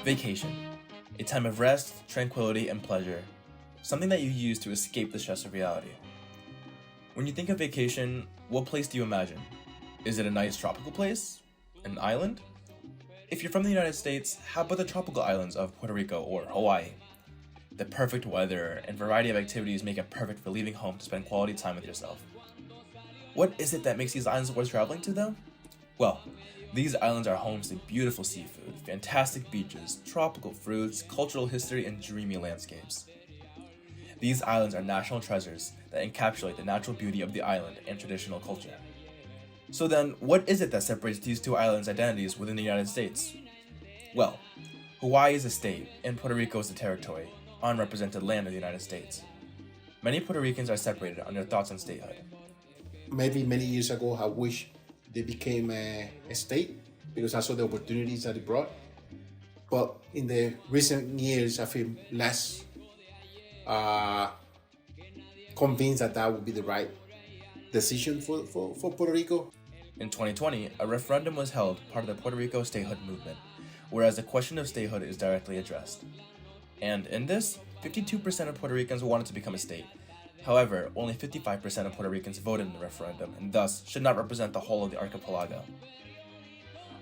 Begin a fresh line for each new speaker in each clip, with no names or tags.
Vacation, a time of rest, tranquility, and pleasure, something that you use to escape the stress of reality. When you think of vacation, what place do you imagine? Is it a nice tropical place? An island? If you're from the United States, how about the tropical islands of Puerto Rico or Hawaii? The perfect weather and variety of activities make it perfect for leaving home to spend quality time with yourself. What is it that makes these islands worth traveling to, though? Well, these islands are homes to beautiful seafood, fantastic beaches, tropical fruits, cultural history, and dreamy landscapes. These islands are national treasures that encapsulate the natural beauty of the island and traditional culture. So then, what is it that separates these two islands' identities within the United States? Well, Hawaii is a state, and Puerto Rico is a territory, unrepresented land of the United States. Many Puerto Ricans are separated on their thoughts on statehood.
Maybe many years ago, I wish they became a state because I saw the opportunities that it brought. But in the recent years, I feel less convinced that that would be the right decision for Puerto Rico.
In 2020, a referendum was held, part of the Puerto Rico statehood movement, whereas the question of statehood is directly addressed. And in this, 52% of Puerto Ricans wanted to become a state. However, only 55% of Puerto Ricans voted in the referendum and thus should not represent the whole of the archipelago.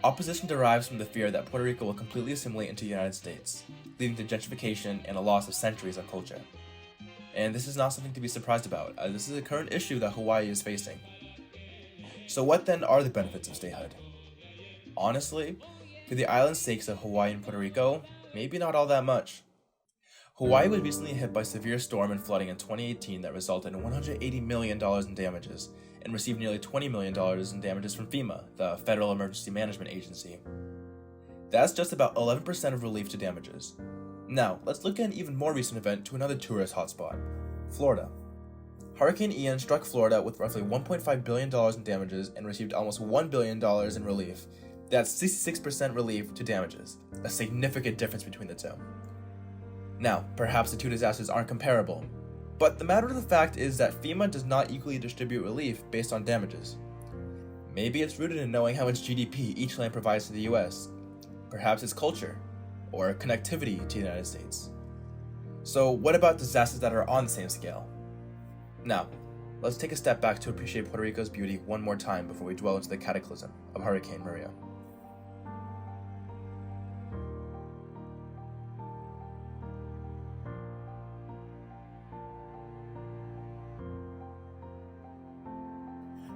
Opposition derives from the fear that Puerto Rico will completely assimilate into the United States, leading to gentrification and a loss of centuries of culture. And this is not something to be surprised about, as this is a current issue that Hawaii is facing. So what then are the benefits of statehood? Honestly, for the island's sakes of Hawaii and Puerto Rico, maybe not all that much. Hawaii was recently hit by severe storm and flooding in 2018 that resulted in $180 million in damages, and received nearly $20 million in damages from FEMA, the Federal Emergency Management Agency. That's just about 11% of relief to damages. Now, let's look at an even more recent event to another tourist hotspot, Florida. Hurricane Ian struck Florida with roughly $1.5 billion in damages and received almost $1 billion in relief. That's 66% relief to damages, a significant difference between the two. Now, perhaps the two disasters aren't comparable, but the matter of the fact is that FEMA does not equally distribute relief based on damages. Maybe it's rooted in knowing how much GDP each land provides to the US. Perhaps it's culture, or connectivity to the United States. So what about disasters that are on the same scale? Now, let's take a step back to appreciate Puerto Rico's beauty one more time before we dwell into the cataclysm of Hurricane Maria.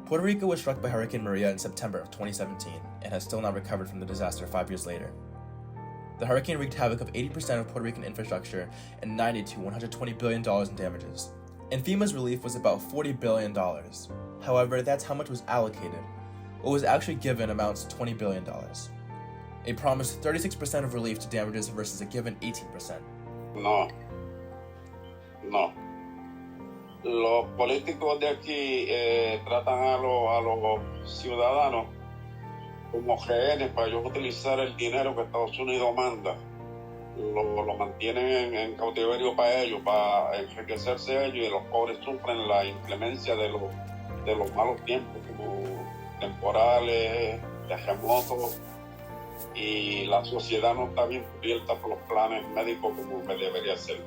Puerto Rico was struck by Hurricane Maria in September of 2017 and has still not recovered from the disaster 5 years later. The hurricane wreaked havoc of 80% of Puerto Rican infrastructure and $90 to $120 billion in damages. And FEMA's relief was about $40 billion. However, that's how much was allocated. What was actually given amounts to $20 billion. A promised 36% of relief to damages versus a given 18%.
No. Los políticos de aquí tratan a los ciudadanos como rehenes para ellos utilizar el dinero que Estados Unidos manda. Lo mantienen en cautiverio para ellos, para enriquecerse ellos, y los pobres sufren la inclemencia de los malos tiempos, como temporales, terremotos, y la sociedad no está bien cubierta por los planes médicos como debería ser.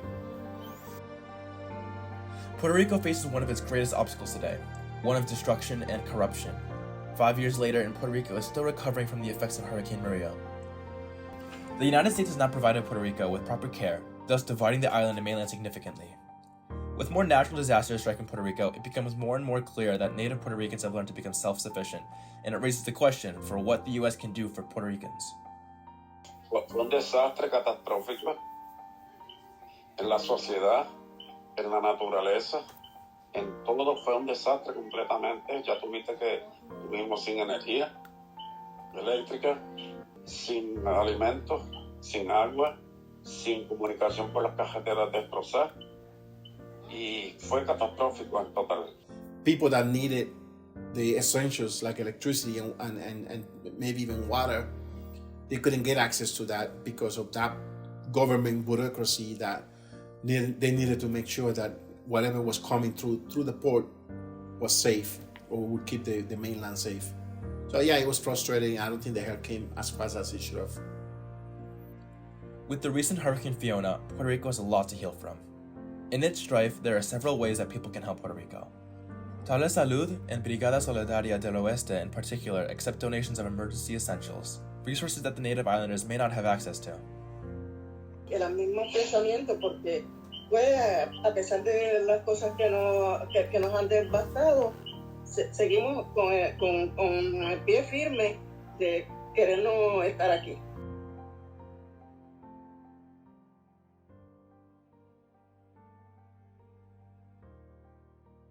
Puerto Rico faces one of its greatest obstacles today, one of destruction and corruption. 5 years later, and Puerto Rico is still recovering from the effects of Hurricane Maria. The United States has not provided Puerto Rico with proper care, thus dividing the island and mainland significantly. With more natural disasters striking Puerto Rico, it becomes more and more clear that native Puerto Ricans have learned to become self-sufficient, and it raises the question for what the U.S. can do for Puerto Ricans.
Fue un desastre catastrófico en la sociedad, en la naturaleza, en todo fue un desastre completamente. Ya tuviste que estuvimos sin energía eléctrica, sin alimentos, sin agua, sin comunicación por las carreteras destrozadas, y fue catastrófico en total.
People that needed the essentials like electricity and maybe even water, they couldn't get access to that because of that government bureaucracy that they needed to make sure that whatever was coming through the port was safe or would keep the mainland safe. So yeah, it was frustrating. I don't think the help came as fast as it should have.
With the recent Hurricane Fiona, Puerto Rico has a lot to heal from. In its strife, there are several ways that people can help Puerto Rico. Tabla Salud and Brigada Solidaria del Oeste in particular accept donations of emergency essentials, resources that the native islanders may not have access to.
El mismo pensamiento porque pues a pesar de las cosas que nos han devastado, seguimos con el pie firme de querernos estar aquí.